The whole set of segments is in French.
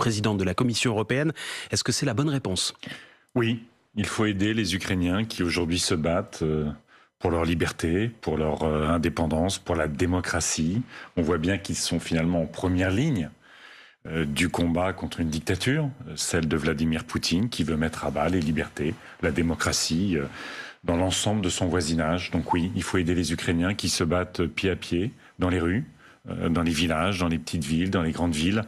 présidente de la Commission européenne. Est-ce que c'est la bonne réponse? Oui, il faut aider les Ukrainiens qui aujourd'hui se battent pour leur liberté, pour leur indépendance, pour la démocratie. On voit bien qu'ils sont finalement en première ligne du combat contre une dictature, celle de Vladimir Poutine, qui veut mettre à bas les libertés, la démocratie, dans l'ensemble de son voisinage. Donc oui, il faut aider les Ukrainiens qui se battent pied à pied dans les rues, dans les villages, dans les petites villes, dans les grandes villes,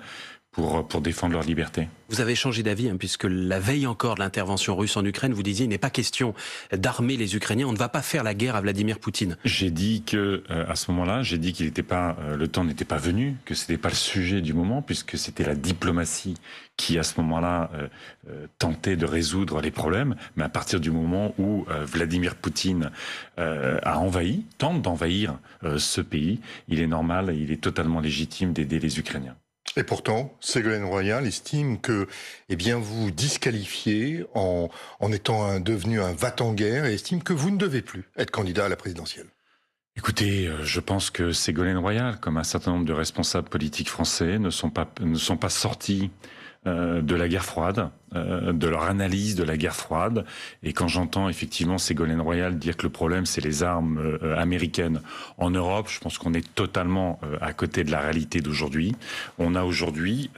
pour défendre leur liberté. Vous avez changé d'avis, puisque la veille encore de l'intervention russe en Ukraine, vous disiez il n'est pas question d'armer les Ukrainiens, on ne va pas faire la guerre à Vladimir Poutine. J'ai dit que à ce moment-là, j'ai dit qu'il n'était pas, le temps n'était pas venu, que c'était pas le sujet du moment, puisque c'était la diplomatie qui à ce moment-là tentait de résoudre les problèmes. Mais à partir du moment où Vladimir Poutine tente d'envahir ce pays, il est normal, il est totalement légitime d'aider les Ukrainiens. Et pourtant, Ségolène Royal estime que, vous disqualifiez en étant devenu un va-t-en-guerre et estime que vous ne devez plus être candidat à la présidentielle. Écoutez, je pense que Ségolène Royal, comme un certain nombre de responsables politiques français, ne sont pas sortis de la guerre froide, de leur analyse de la guerre froide. Et quand j'entends effectivement Ségolène Royal dire que le problème c'est les armes américaines en Europe, je pense qu'on est totalement à côté de la réalité d'aujourd'hui. On a aujourd'hui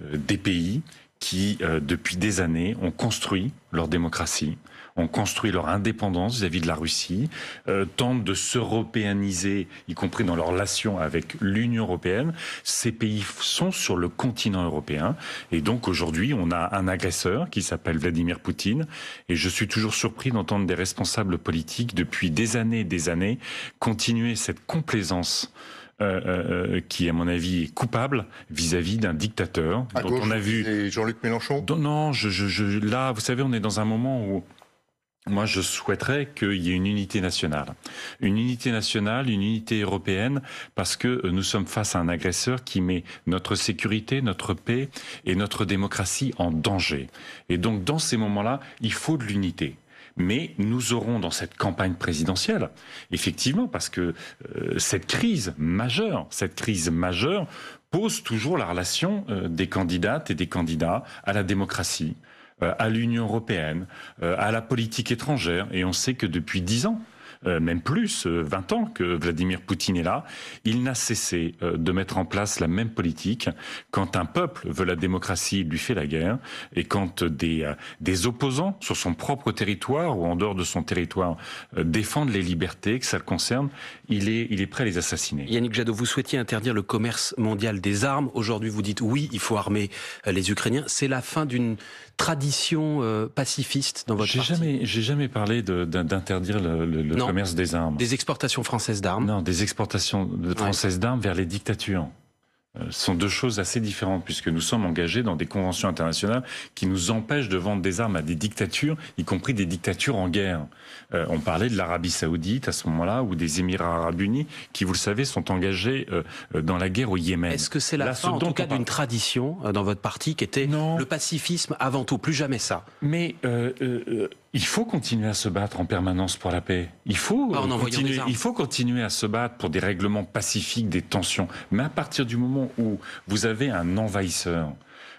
des pays qui, depuis des années, ont construit leur démocratie, ont construit leur indépendance vis-à-vis de la Russie, tentent de s'européaniser, y compris dans leurs relations avec l'Union européenne. Ces pays sont sur le continent européen. Et donc aujourd'hui, on a un agresseur qui s'appelle Vladimir Poutine. Et je suis toujours surpris d'entendre des responsables politiques, depuis des années, continuer cette complaisance qui, à mon avis, est coupable vis-à-vis d'un dictateur. À gauche, on a vu et Jean-Luc Mélenchon. Non, là, vous savez, on est dans un moment où moi, je souhaiterais qu'il y ait une unité nationale. Une unité européenne, parce que nous sommes face à un agresseur qui met notre sécurité, notre paix et notre démocratie en danger. Et donc, dans ces moments-là, il faut de l'unité. Mais nous aurons dans cette campagne présidentielle, effectivement, parce que cette crise majeure pose toujours la relation des candidates et des candidats à la démocratie, à l'Union européenne, à la politique étrangère. Et on sait que depuis 10 ans, même plus, 20 ans que Vladimir Poutine est là, il n'a cessé de mettre en place la même politique. Quand un peuple veut la démocratie, il lui fait la guerre. Et quand des opposants sur son propre territoire ou en dehors de son territoire défendent les libertés, que ça le concerne, il est prêt à les assassiner. Yannick Jadot, vous souhaitiez interdire le commerce mondial des armes. Aujourd'hui, vous dites oui, il faut armer les Ukrainiens. C'est la fin d'une tradition pacifiste dans votre parti? J'ai jamais parlé d'interdire le commerce des armes. Des exportations françaises d'armes? Non, des exportations françaises d'armes vers les dictatures. Ce sont deux choses assez différentes, puisque nous sommes engagés dans des conventions internationales qui nous empêchent de vendre des armes à des dictatures, y compris des dictatures en guerre. On parlait de l'Arabie Saoudite à ce moment-là, ou des Émirats Arabes Unis, qui, vous le savez, sont engagés dans la guerre au Yémen. Est-ce que c'est la fin, en tout cas, d'une tradition dans votre parti qui était le pacifisme avant tout, plus jamais ça? Mais il faut continuer à se battre en permanence pour la paix. Il faut continuer à se battre pour des règlements pacifiques des tensions. Mais à partir du moment où vous avez un envahisseur,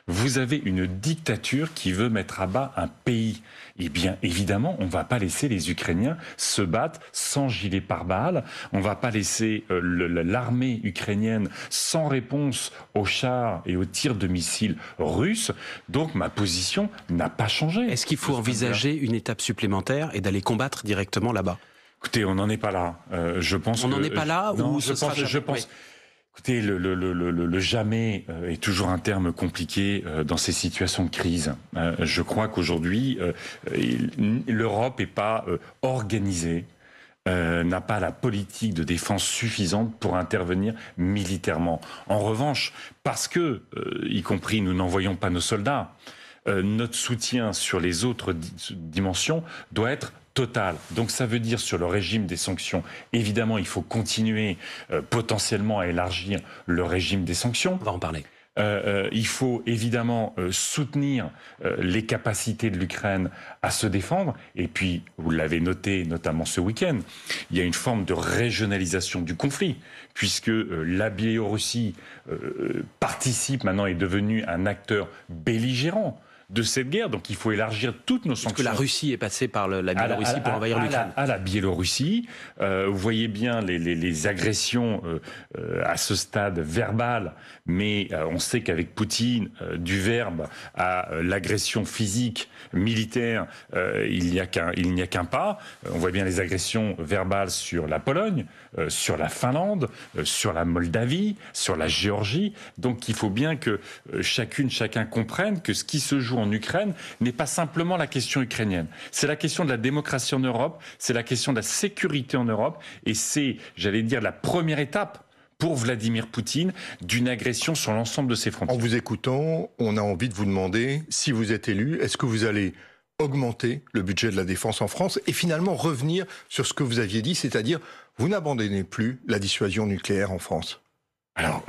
vous avez une dictature qui veut mettre à bas un pays, eh bien évidemment, on ne va pas laisser les Ukrainiens se battre sans gilet pare-balles, on ne va pas laisser l'armée ukrainienne sans réponse aux chars et aux tirs de missiles russes. Donc ma position n'a pas changé. Est-ce qu'il faut envisager une étape supplémentaire et d'aller combattre directement là-bas? Écoutez, on n'en est pas là. Je pense on n'en est pas là non, ou je pense. Écoutez, le jamais est toujours un terme compliqué dans ces situations de crise. Je crois qu'aujourd'hui, l'Europe n'est pas organisée, n'a pas la politique de défense suffisante pour intervenir militairement. En revanche, parce que, y compris, nous n'envoyons pas nos soldats, notre soutien sur les autres dimensions doit être total. Donc ça veut dire sur le régime des sanctions, évidemment il faut continuer potentiellement à élargir le régime des sanctions. On va en parler. Il faut évidemment soutenir les capacités de l'Ukraine à se défendre. Et puis, vous l'avez noté notamment ce week-end, il y a une forme de régionalisation du conflit, puisque la Biélorussie participe maintenant, est devenue un acteur belligérant de cette guerre, donc il faut élargir toutes nos sanctions. Parce que la Russie est passée par la Biélorussie pour envahir l'Ukraine. À la Biélorussie, vous voyez bien les agressions à ce stade verbal, mais on sait qu'avec Poutine, du verbe à l'agression physique, militaire, il n'y a qu'un pas. On voit bien les agressions verbales sur la Pologne, sur la Finlande, sur la Moldavie, sur la Géorgie. Donc il faut bien que chacun comprenne que ce qui se joue en Ukraine n'est pas simplement la question ukrainienne. C'est la question de la démocratie en Europe, c'est la question de la sécurité en Europe, et c'est, j'allais dire, la première étape pour Vladimir Poutine d'une agression sur l'ensemble de ses frontières. En vous écoutant, on a envie de vous demander, si vous êtes élu, est-ce que vous allez augmenter le budget de la défense en France et finalement revenir sur ce que vous aviez dit, c'est-à-dire vous n'abandonnez plus la dissuasion nucléaire en France? Alors,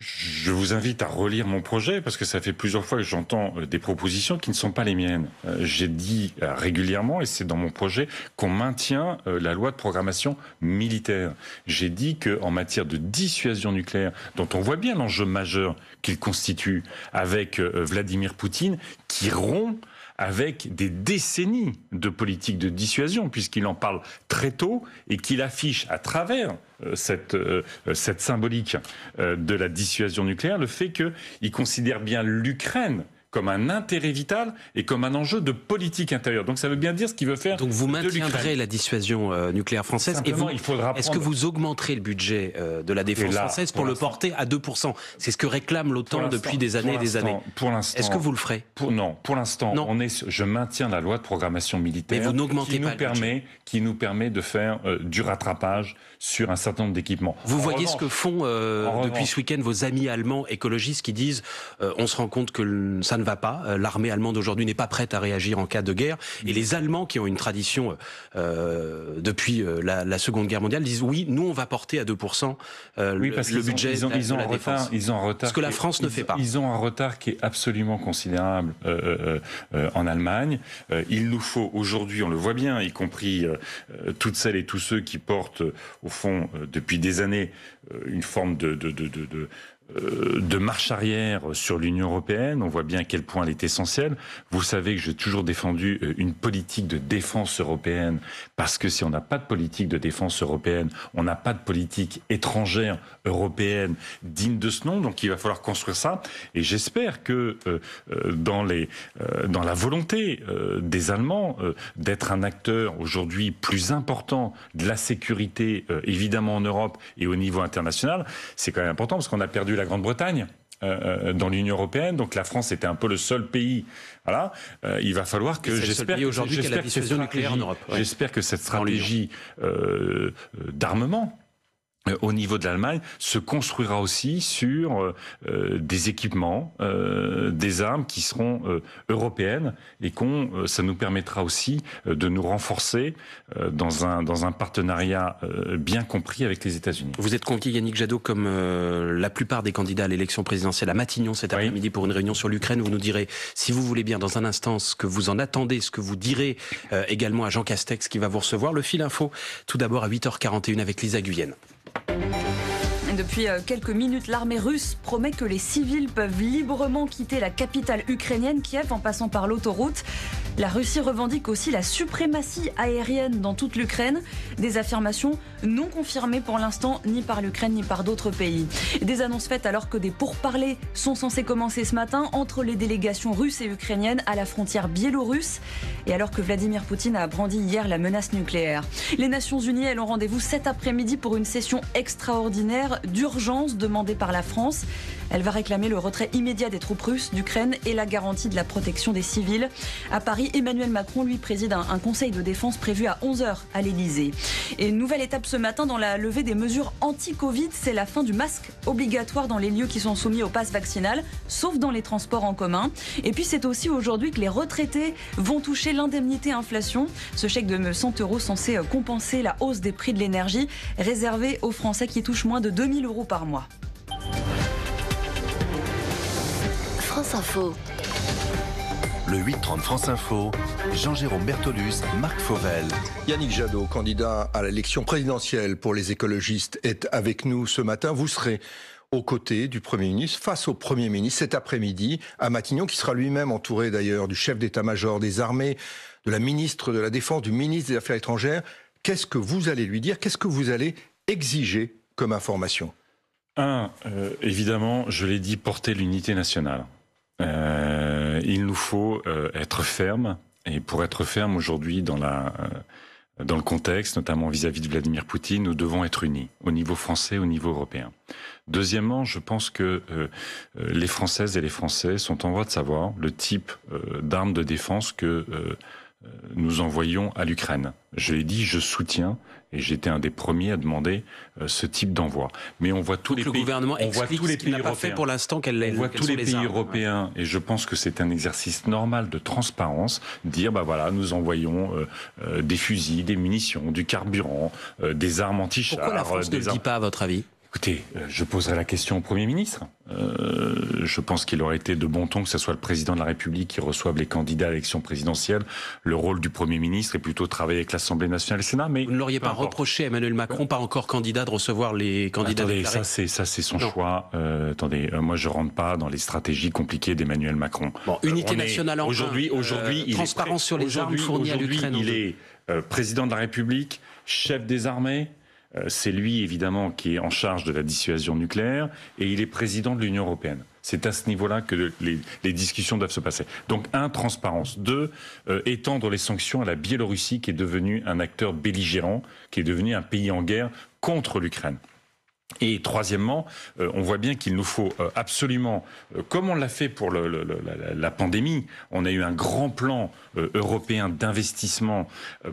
je vous invite à relire mon projet parce que ça fait plusieurs fois que j'entends des propositions qui ne sont pas les miennes. J'ai dit régulièrement, et c'est dans mon projet, qu'on maintient la loi de programmation militaire. J'ai dit qu'en matière de dissuasion nucléaire, dont on voit bien l'enjeu majeur qu'il constitue avec Vladimir Poutine, qui rompt avec des décennies de politique de dissuasion, puisqu'il en parle très tôt et qu'il affiche à travers cette symbolique de la dissuasion nucléaire le fait qu'il considère bien l'Ukraine comme un intérêt vital et comme un enjeu de politique intérieure. Donc ça veut bien dire ce qu'il veut faire. Donc vous maintiendrez la dissuasion nucléaire française. Simplement, et est-ce que vous augmenterez le budget de la défense française pour le porter à 2%? C'est ce que réclame l'OTAN depuis des années et des années. Pour l'instant, est-ce que vous le ferez? Non, pour l'instant, je maintiens la loi de programmation militaire. Mais vous n'augmentez pas qui nous permet de faire du rattrapage sur un certain nombre d'équipements. Vous voyez ce que font depuis ce week-end vos amis allemands écologistes qui disent on se rend compte que ça ne va pas. L'armée allemande aujourd'hui n'est pas prête à réagir en cas de guerre. Et les Allemands, qui ont une tradition depuis la Seconde Guerre mondiale, disent oui, nous on va porter à 2% le budget de la défense. Ils ont un retard. Ce que la France ne fait pas. Ils ont un retard qui est absolument considérable en Allemagne. Il nous faut aujourd'hui, on le voit bien, y compris toutes celles et tous ceux qui portent au fond depuis des années une forme de marche arrière sur l'Union européenne. On voit bien à quel point elle est essentielle. Vous savez que j'ai toujours défendu une politique de défense européenne, parce que si on n'a pas de politique de défense européenne, on n'a pas de politique étrangère européenne digne de ce nom. Donc il va falloir construire ça. Et j'espère que dans la volonté des Allemands d'être un acteur aujourd'hui plus important de la sécurité, évidemment en Europe et au niveau international, c'est quand même important parce qu'on a perdu la Grande-Bretagne dans l'Union européenne, donc la France était un peu le seul pays. Voilà, il va falloir que j'espère que cette stratégie d'armement au niveau de l'Allemagne se construira aussi sur des équipements, des armes qui seront européennes et ça nous permettra aussi de nous renforcer dans un partenariat bien compris avec les États-Unis. Vous êtes convié, Yannick Jadot, comme la plupart des candidats à l'élection présidentielle à Matignon cet après-midi pour une réunion sur l'Ukraine. Vous nous direz, si vous voulez bien, dans un instant, ce que vous en attendez, ce que vous direz également à Jean Castex qui va vous recevoir. Le fil info, tout d'abord à 8h41 avec Lisa Guyenne. Depuis quelques minutes, l'armée russe promet que les civils peuvent librement quitter la capitale ukrainienne, Kiev, en passant par l'autoroute. La Russie revendique aussi la suprématie aérienne dans toute l'Ukraine. Des affirmations non confirmées pour l'instant, ni par l'Ukraine, ni par d'autres pays. Des annonces faites alors que des pourparlers sont censés commencer ce matin entre les délégations russes et ukrainiennes à la frontière biélorusse. Et alors que Vladimir Poutine a brandi hier la menace nucléaire. Les Nations Unies, elles ont rendez-vous cet après-midi pour une session extraordinaire d'urgence demandée par la France. Elle va réclamer le retrait immédiat des troupes russes d'Ukraine et la garantie de la protection des civils. À Paris, Emmanuel Macron, lui, préside un conseil de défense prévu à 11h à l'Elysée. Et une nouvelle étape ce matin dans la levée des mesures anti-Covid, c'est la fin du masque obligatoire dans les lieux qui sont soumis au pass vaccinal, sauf dans les transports en commun. Et puis c'est aussi aujourd'hui que les retraités vont toucher l'indemnité inflation. Ce chèque de 100 € censé compenser la hausse des prix de l'énergie, réservé aux Français qui touchent moins de 2 000 € par mois. France Info. Le 8-30 France Info, Jean-Jérôme Bertolus, Marc Fauvel. Yannick Jadot, candidat à l'élection présidentielle pour les écologistes, est avec nous ce matin. Vous serez aux côtés du Premier ministre, face au Premier ministre, cet après-midi, à Matignon, qui sera lui-même entouré d'ailleurs du chef d'état-major des armées, de la ministre de la Défense, du ministre des Affaires étrangères. Qu'est-ce que vous allez lui dire? Qu'est-ce que vous allez exiger comme information? Évidemment, je l'ai dit, porter l'unité nationale. Il nous faut être ferme, et pour être ferme aujourd'hui dans le contexte, notamment vis-à-vis de Vladimir Poutine, nous devons être unis, au niveau français, au niveau européen. Deuxièmement, je pense que les Françaises et les Français sont en droit de savoir le type d'armes de défense que nous envoyons à l'Ukraine. Je l'ai dit, je soutiens, et j'étais un des premiers à demander ce type d'envoi. Mais on voit tous les pays, gouvernement explique ce qu'il n'a pas fait pour l'instant. On voit tous les pays européens, et je pense que c'est un exercice normal de transparence, dire voilà, nous envoyons des fusils, des munitions, du carburant, des armes anti-chars. Pourquoi la France ne le dit pas, à votre avis? Écoutez, je poserai la question au Premier ministre. Je pense qu'il aurait été de bon ton que ce soit le président de la République qui reçoive les candidats à l'élection présidentielle. Le rôle du Premier ministre est plutôt de travailler avec l'Assemblée nationale et le Sénat. Mais vous ne l'auriez pas reproché à Emmanuel Macron, pas encore candidat, de recevoir les candidats? Attendez, ça c'est son choix. Moi je rentre pas dans les stratégies compliquées d'Emmanuel Macron. Bon, unité nationale en aujourd'hui, transparence sur les armes fournies à l'Ukraine. Il est président de la République, chef des armées. C'est lui, évidemment, qui est en charge de la dissuasion nucléaire, et il est président de l'Union européenne. C'est à ce niveau-là que les discussions doivent se passer. Donc, transparence. 2, étendre les sanctions à la Biélorussie, qui est devenue un acteur belligérant, qui est devenu un pays en guerre contre l'Ukraine. Et troisièmement, on voit bien qu'il nous faut absolument, comme on l'a fait pour la pandémie, on a eu un grand plan européen d'investissement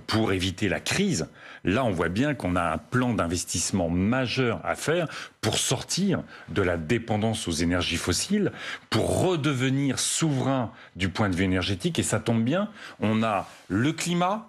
pour éviter la crise. Là, on voit bien qu'on a un plan d'investissement majeur à faire pour sortir de la dépendance aux énergies fossiles, pour redevenir souverain du point de vue énergétique. Et ça tombe bien, on a le climat,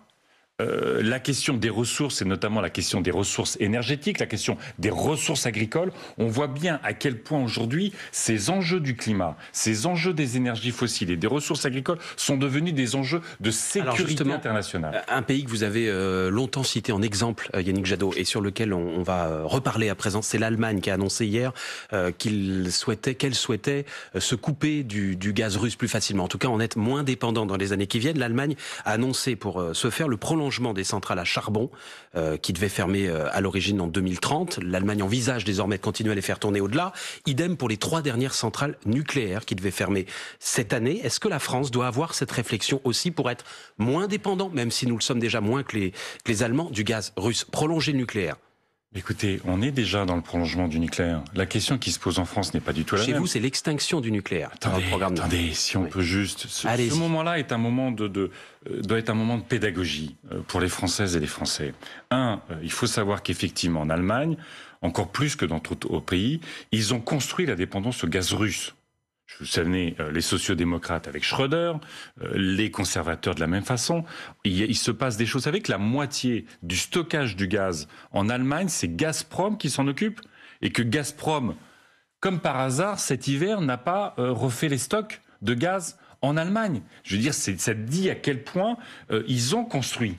la question des ressources, et notamment la question des ressources énergétiques, la question des ressources agricoles. On voit bien à quel point aujourd'hui ces enjeux du climat, ces enjeux des énergies fossiles et des ressources agricoles sont devenus des enjeux de sécurité internationale. Un pays que vous avez longtemps cité en exemple, Yannick Jadot, et sur lequel on va reparler à présent, c'est l'Allemagne qui a annoncé hier qu'elle souhaitait se couper du gaz russe plus facilement, en tout cas en être moins dépendant dans les années qui viennent. L'Allemagne a annoncé pour ce faire le prolongement des centrales à charbon qui devaient fermer à l'origine en 2030. L'Allemagne envisage désormais de continuer à les faire tourner au-delà. Idem pour les 3 dernières centrales nucléaires qui devaient fermer cette année. Est-ce que la France doit avoir cette réflexion aussi pour être moins dépendant, même si nous le sommes déjà moins que les Allemands, du gaz russe? Prolonger le nucléaire. Écoutez, on est déjà dans le prolongement du nucléaire. La question qui se pose en France n'est pas du tout la même. Chez vous, c'est l'extinction du nucléaire. Attendez, si on peut juste... Ce moment-là est un moment doit être un moment de pédagogie pour les Françaises et les Français. Il faut savoir qu'effectivement, en Allemagne, encore plus que dans d'autres pays, ils ont construit la dépendance au gaz russe. Vous savez, les sociodémocrates avec Schröder, les conservateurs de la même façon. Il se passe des choses avec la moitié du stockage du gaz en Allemagne, c'est Gazprom qui s'en occupe. Et que Gazprom, comme par hasard, cet hiver, n'a pas refait les stocks de gaz en Allemagne. Je veux dire, ça dit à quel point ils ont construit,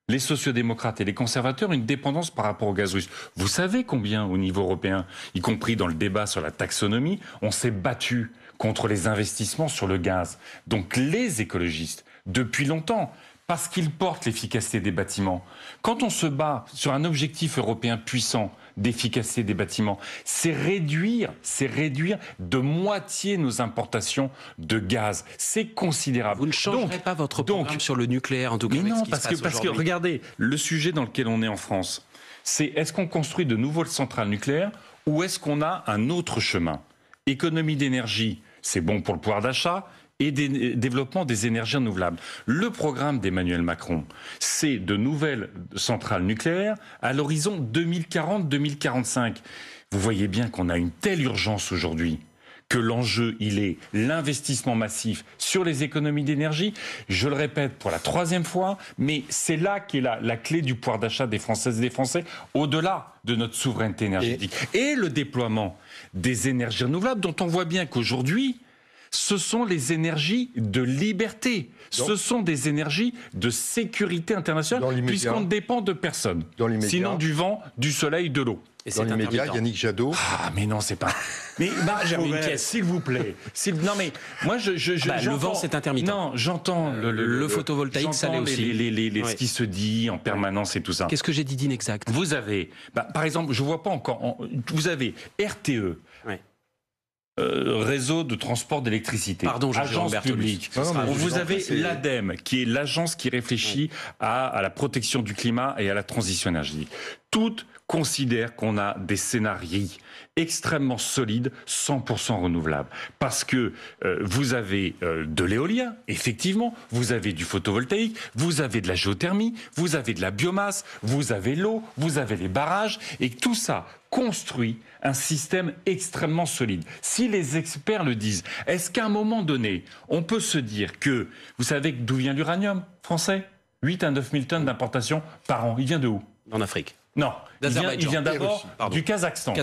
les sociodémocrates et les conservateurs, une dépendance par rapport au gaz russe. Vous savez combien, au niveau européen, y compris dans le débat sur la taxonomie, on s'est battu contre les investissements sur le gaz. Donc les écologistes, depuis longtemps, parce qu'ils portent l'efficacité des bâtiments, quand on se bat sur un objectif européen puissant d'efficacité des bâtiments, c'est réduire de moitié nos importations de gaz. C'est considérable. Vous ne changerez pas votre programme sur le nucléaire, en tout cas. Mais non, parce que regardez, le sujet dans lequel on est en France, c'est est-ce qu'on construit de nouvelles centrales nucléaires ou est-ce qu'on a un autre chemin? Économie d'énergie, c'est bon pour le pouvoir d'achat, et développement des énergies renouvelables. Le programme d'Emmanuel Macron, c'est de nouvelles centrales nucléaires à l'horizon 2040-2045. Vous voyez bien qu'on a une telle urgence aujourd'hui que l'enjeu, il est l'investissement massif sur les économies d'énergie. Je le répète pour la 3e fois, mais c'est là qu'est la clé du pouvoir d'achat des Françaises et des Français, au-delà de notre souveraineté énergétique. Et le déploiement des énergies renouvelables, dont on voit bien qu'aujourd'hui, Ce sont les énergies de liberté. Ce sont des énergies de sécurité internationale, puisqu'on ne dépend de personne. Sinon du vent, du soleil, de l'eau. Et dans l'immédiat, Yannick Jadot. Ah, mais non, c'est pas. Mais s'il vous plaît. Non, mais moi, le vent, c'est intermittent. Non, j'entends le photovoltaïque, ça l'est aussi. Ce qui se dit en permanence et tout ça. Qu'est-ce que j'ai dit d'inexact? Vous avez, par exemple, je vois pas encore. Vous avez RTE. Réseau de transport d'électricité, agence publique. Vous avez l'ADEME, qui est l'agence qui réfléchit à la protection du climat et à la transition énergétique. Toutes considèrent qu'on a des scénarios extrêmement solides, 100% renouvelables. Parce que vous avez de l'éolien, effectivement, vous avez du photovoltaïque, vous avez de la géothermie, vous avez de la biomasse, vous avez l'eau, vous avez les barrages, et tout ça construit un système extrêmement solide. Si les experts le disent, est-ce qu'à un moment donné, on peut se dire que, vous savez d'où vient l'uranium français? 8 à 9 000 tonnes d'importation par an. Il vient de où? En Afrique. Non, il vient d'abord du Kazakhstan.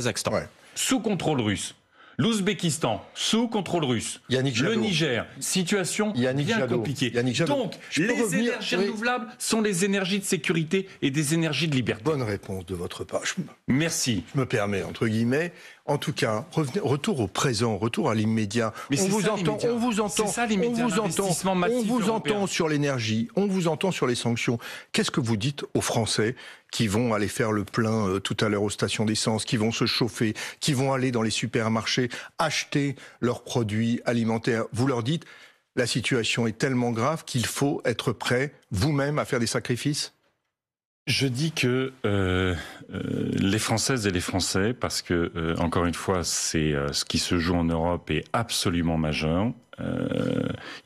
Sous contrôle russe. L'Ouzbékistan, sous contrôle russe. Le Niger, situation bien compliquée. Donc, les énergies renouvelables sont les énergies de sécurité et des énergies de liberté. Bonne réponse de votre part. Merci. Je me permets, entre guillemets. En tout cas, retour au présent, retour à l'immédiat. On vous entend sur l'énergie, on vous entend sur les sanctions. Qu'est-ce que vous dites aux Français qui vont aller faire le plein tout à l'heure aux stations d'essence, qui vont se chauffer, qui vont aller dans les supermarchés, acheter leurs produits alimentaires? Vous leur dites, la situation est tellement grave qu'il faut être prêt vous-même à faire des sacrifices? Je dis que les Françaises et les Français, parce que, encore une fois, c'est ce qui se joue en Europe est absolument majeur,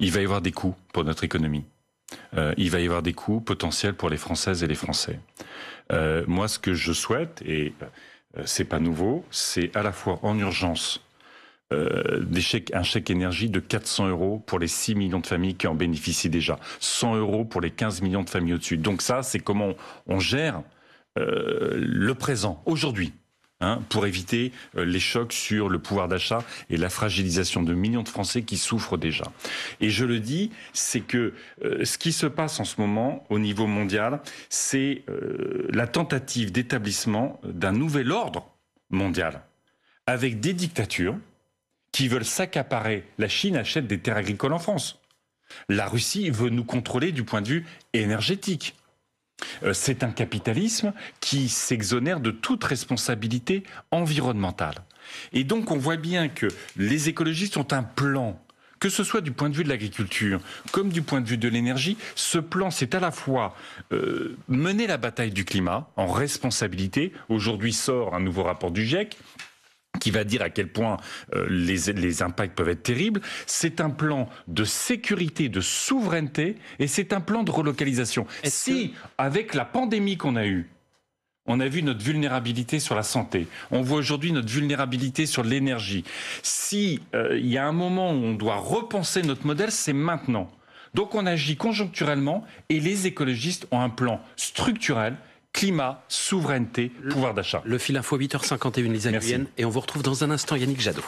il va y avoir des coûts pour notre économie. Il va y avoir des coûts potentiels pour les Françaises et les Français. Moi, ce que je souhaite, et c'est pas nouveau, c'est à la fois en urgence un chèque énergie de 400 € pour les 6 millions de familles qui en bénéficient déjà. 100 € pour les 15 millions de familles au-dessus. Donc ça, c'est comment on gère le présent, aujourd'hui, pour éviter les chocs sur le pouvoir d'achat et la fragilisation de millions de Français qui souffrent déjà. Et je le dis, c'est que ce qui se passe en ce moment au niveau mondial, c'est la tentative d'établissement d'un nouvel ordre mondial avec des dictatures qui veulent s'accaparer. La Chine achète des terres agricoles en France. La Russie veut nous contrôler du point de vue énergétique. C'est un capitalisme qui s'exonère de toute responsabilité environnementale. Et donc on voit bien que les écologistes ont un plan, que ce soit du point de vue de l'agriculture comme du point de vue de l'énergie. Ce plan, c'est à la fois mener la bataille du climat en responsabilité. Aujourd'hui sort un nouveau rapport du GIEC qui va dire à quel point les impacts peuvent être terribles. C'est un plan de sécurité, de souveraineté, et c'est un plan de relocalisation. Avec la pandémie qu'on a eue, on a vu notre vulnérabilité sur la santé, on voit aujourd'hui notre vulnérabilité sur l'énergie. Si il y a un moment où on doit repenser notre modèle, c'est maintenant. Donc on agit conjoncturellement, et les écologistes ont un plan structurel. Climat, souveraineté, pouvoir d'achat. Le fil info 8h51, Lisa Nguyen, et on vous retrouve dans un instant, Yannick Jadot.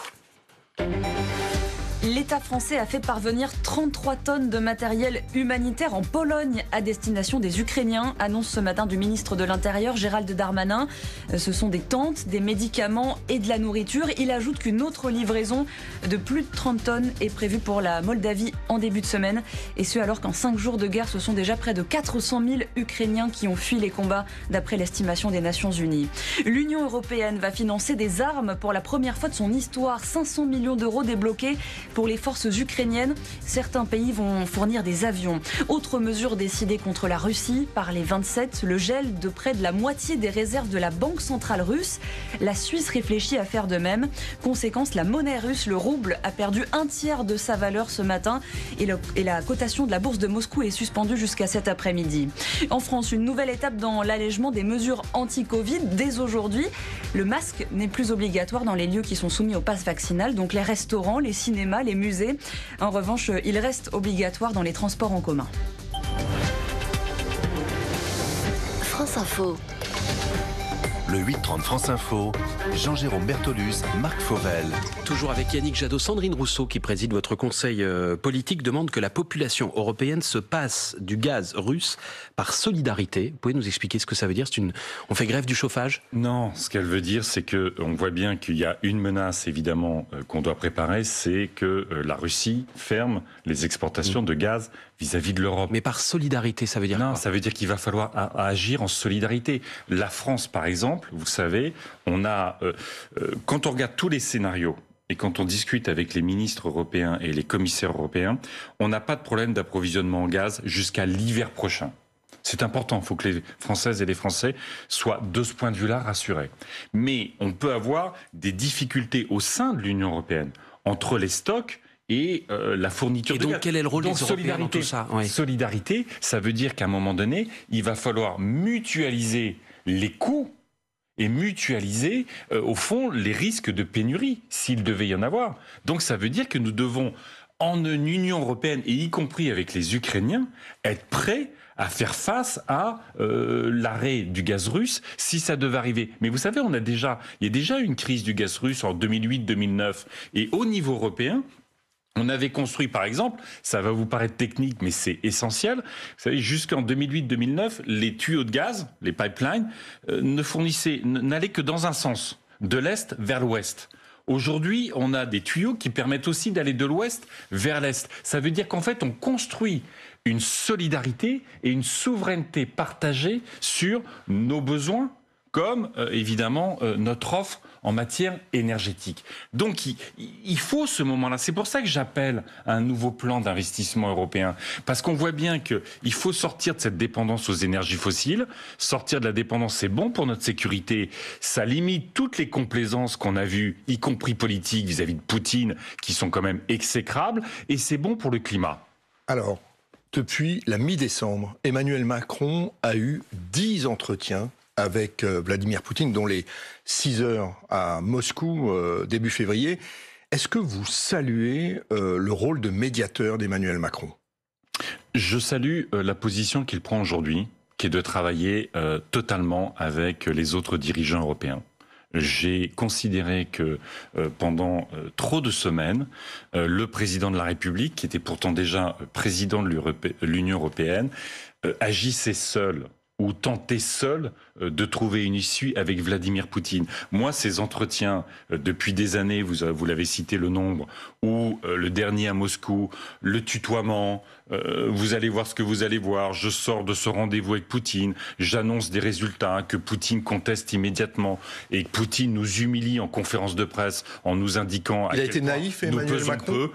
L'État français a fait parvenir 33 tonnes de matériel humanitaire en Pologne à destination des Ukrainiens, annonce ce matin du ministre de l'Intérieur Gérald Darmanin. Ce sont des tentes, des médicaments et de la nourriture. Il ajoute qu'une autre livraison de plus de 30 tonnes est prévue pour la Moldavie en début de semaine. Et ce alors qu'en 5 jours de guerre, ce sont déjà près de 400 000 Ukrainiens qui ont fui les combats d'après l'estimation des Nations Unies. L'Union européenne va financer des armes pour la première fois de son histoire. 500 millions d'euros débloqués pour les forces ukrainiennes. Certains pays vont fournir des avions. Autre mesure décidée contre la Russie par les 27, le gel de près de la moitié des réserves de la Banque centrale russe. La Suisse réfléchit à faire de même. Conséquence, la monnaie russe, le rouble, a perdu un tiers de sa valeur ce matin et la cotation de la bourse de Moscou est suspendue jusqu'à cet après-midi. En France, une nouvelle étape dans l'allègement des mesures anti-Covid. Dès aujourd'hui, le masque n'est plus obligatoire dans les lieux qui sont soumis au pass vaccinal, donc les restaurants, les cinémas, les musées. En revanche, il reste obligatoire dans les transports en commun. France Info. Le 8-30 France Info, Jean-Jérôme Bertolus, Marc Fauvel. Toujours avec Yannick Jadot, Sandrine Rousseau qui préside votre conseil politique demande que la population européenne se passe du gaz russe par solidarité. Vous pouvez nous expliquer ce que ça veut dire? On fait grève du chauffage? Non, ce qu'elle veut dire, c'est que on voit bien qu'il y a une menace évidemment qu'on doit préparer, c'est que la Russie ferme les exportations de gaz vis-à-vis de l'Europe. Mais par solidarité, ça veut dire Non, quoi? ça veut dire qu'il va falloir agir en solidarité. La France, par exemple, vous savez, on a quand on regarde tous les scénarios et quand on discute avec les ministres européens et les commissaires européens, on n'a pas de problème d'approvisionnement en gaz jusqu'à l'hiver prochain. C'est important, il faut que les Françaises et les Français soient de ce point de vue-là rassurés. Mais on peut avoir des difficultés au sein de l'Union européenne entre les stocks et la fourniture de gaz. Et donc quel est le rôle des Européens dans tout ça? Solidarité, ça veut dire qu'à un moment donné, il va falloir mutualiser les coûts et mutualiser, au fond, les risques de pénurie, s'il devait y en avoir. Donc ça veut dire que nous devons, en une Union européenne, et y compris avec les Ukrainiens, être prêts à faire face à l'arrêt du gaz russe si ça devait arriver. Mais vous savez, il y a déjà une crise du gaz russe en 2008-2009. Et au niveau européen, on avait construit, par exemple, ça va vous paraître technique, mais c'est essentiel. Vous savez, jusqu'en 2008-2009, les tuyaux de gaz, les pipelines, n'allaient que dans un sens, de l'est vers l'ouest. Aujourd'hui, on a des tuyaux qui permettent aussi d'aller de l'ouest vers l'est. Ça veut dire qu'en fait, on construit une solidarité et une souveraineté partagée sur nos besoins, comme évidemment notre offre en matière énergétique. Donc il faut ce moment-là. C'est pour ça que j'appelle à un nouveau plan d'investissement européen. Parce qu'on voit bien qu'il faut sortir de cette dépendance aux énergies fossiles. Sortir de la dépendance, c'est bon pour notre sécurité. Ça limite toutes les complaisances qu'on a vues, y compris politiques vis-à-vis de Poutine, qui sont quand même exécrables. Et c'est bon pour le climat. Alors, depuis la mi-décembre, Emmanuel Macron a eu 10 entretiens avec Vladimir Poutine, dont les 6 heures à Moscou début février. Est-ce que vous saluez le rôle de médiateur d'Emmanuel Macron? Je salue la position qu'il prend aujourd'hui, qui est de travailler totalement avec les autres dirigeants européens. J'ai considéré que pendant trop de semaines, le président de la République, qui était pourtant déjà président de l'Union européenne, agissait seul ou tenter seul de trouver une issue avec Vladimir Poutine. Moi, ces entretiens, depuis des années, vous l'avez cité le nombre, ou le dernier à Moscou, le tutoiement, vous allez voir ce que vous allez voir, je sors de ce rendez-vous avec Poutine, j'annonce des résultats que Poutine conteste immédiatement, et que Poutine nous humilie en conférence de presse en nous indiquant à quel point il a été naïf, Emmanuel Macron.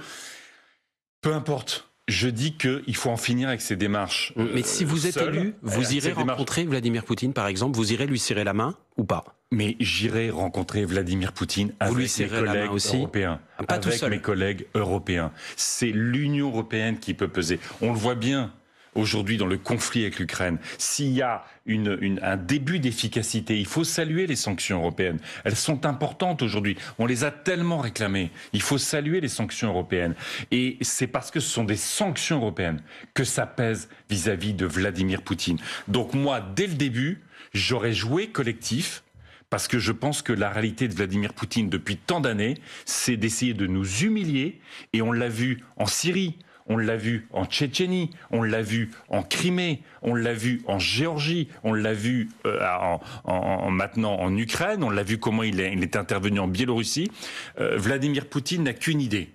Peu importe. Je dis qu'il faut en finir avec ces démarches. Mais si vous êtes élu, vous irez rencontrer Vladimir Poutine, par exemple, vous irez lui serrer la main ou pas? Mais j'irai rencontrer Vladimir Poutine avec mes collègues européens, avec mes collègues européens. C'est l'Union européenne qui peut peser. On le voit bien aujourd'hui dans le conflit avec l'Ukraine. S'il y a un début d'efficacité, il faut saluer les sanctions européennes. Elles sont importantes aujourd'hui. On les a tellement réclamées. Il faut saluer les sanctions européennes. Et c'est parce que ce sont des sanctions européennes que ça pèse vis-à-vis de Vladimir Poutine. Donc moi, dès le début, j'aurais joué collectif. Parce que je pense que la réalité de Vladimir Poutine depuis tant d'années, c'est d'essayer de nous humilier. Et on l'a vu en Syrie. On l'a vu en Tchétchénie, on l'a vu en Crimée, on l'a vu en Géorgie, on l'a vu maintenant en Ukraine, on l'a vu comment il est intervenu en Biélorussie. Vladimir Poutine n'a qu'une idée,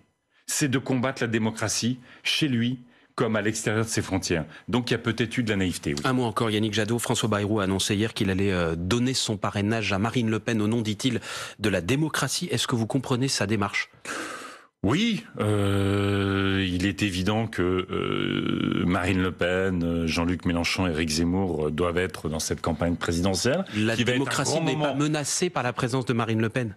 c'est de combattre la démocratie chez lui comme à l'extérieur de ses frontières. Donc il y a peut-être eu de la naïveté. Oui. Un mot encore, Yannick Jadot. François Bayrou a annoncé hier qu'il allait donner son parrainage à Marine Le Pen au nom, dit-il, de la démocratie. Est-ce que vous comprenez sa démarche ? Oui, il est évident que Marine Le Pen, Jean-Luc Mélenchon et Éric Zemmour doivent être dans cette campagne présidentielle. La démocratie n'est pas menacée par la présence de Marine Le Pen?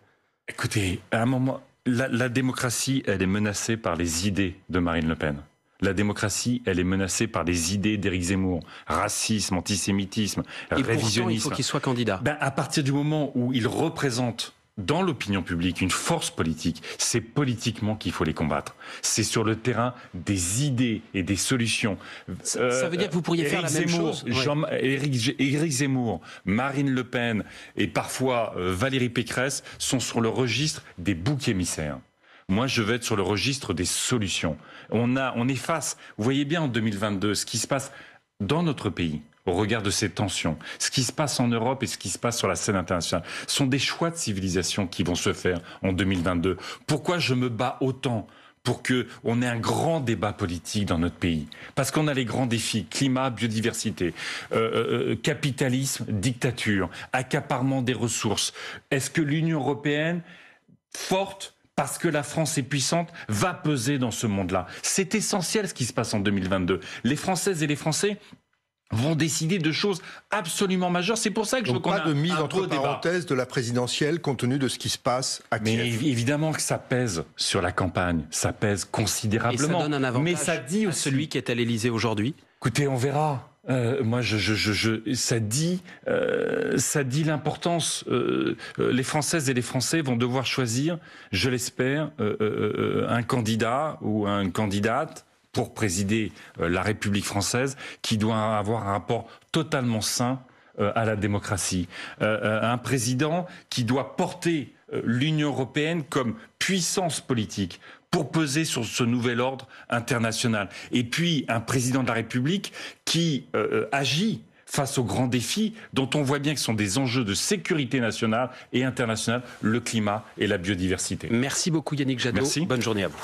Écoutez, à un moment, la démocratie, elle est menacée par les idées de Marine Le Pen. La démocratie, elle est menacée par les idées d'Éric Zemmour. Racisme, antisémitisme, révisionnisme. Et pourtant, il faut qu'il soit candidat. À partir du moment où il représente dans l'opinion publique, une force politique, c'est politiquement qu'il faut les combattre. C'est sur le terrain des idées et des solutions. Ça veut dire que vous pourriez faire la même chose. Éric Zemmour, Marine Le Pen et parfois Valérie Pécresse sont sur le registre des boucs émissaires. Moi, je vais être sur le registre des solutions. On est face, vous voyez bien en 2022, ce qui se passe dans notre pays, au regard de ces tensions, ce qui se passe en Europe et ce qui se passe sur la scène internationale, sont des choix de civilisation qui vont se faire en 2022. Pourquoi je me bats autant pour qu'on ait un grand débat politique dans notre pays? Parce qu'on a les grands défis, climat, biodiversité, capitalisme, dictature, accaparement des ressources. Est-ce que l'Union européenne, forte, parce que la France est puissante, va peser dans ce monde-là? C'est essentiel ce qui se passe en 2022. Les Françaises et les Français vont décider de choses absolument majeures. C'est pour ça que je veux qu'on ait pas de mise entre débat. parenthèses de la présidentielle compte tenu de ce qui se passe à Kiev. Mais évidemment que ça pèse sur la campagne, ça pèse considérablement. Et ça donne un avantage mais ça dit aussi, celui qui est à l'Élysée aujourd'hui. Écoutez, on verra. Moi, ça dit l'importance. Les Françaises et les Français vont devoir choisir, je l'espère, un candidat ou une candidate pour présider la République française qui doit avoir un rapport totalement sain à la démocratie. Un président qui doit porter l'Union européenne comme puissance politique pour peser sur ce nouvel ordre international. Et puis un président de la République qui agit face aux grands défis dont on voit bien que ce sont des enjeux de sécurité nationale et internationale, le climat et la biodiversité. Merci beaucoup Yannick Jadot. Merci. Bonne journée à vous.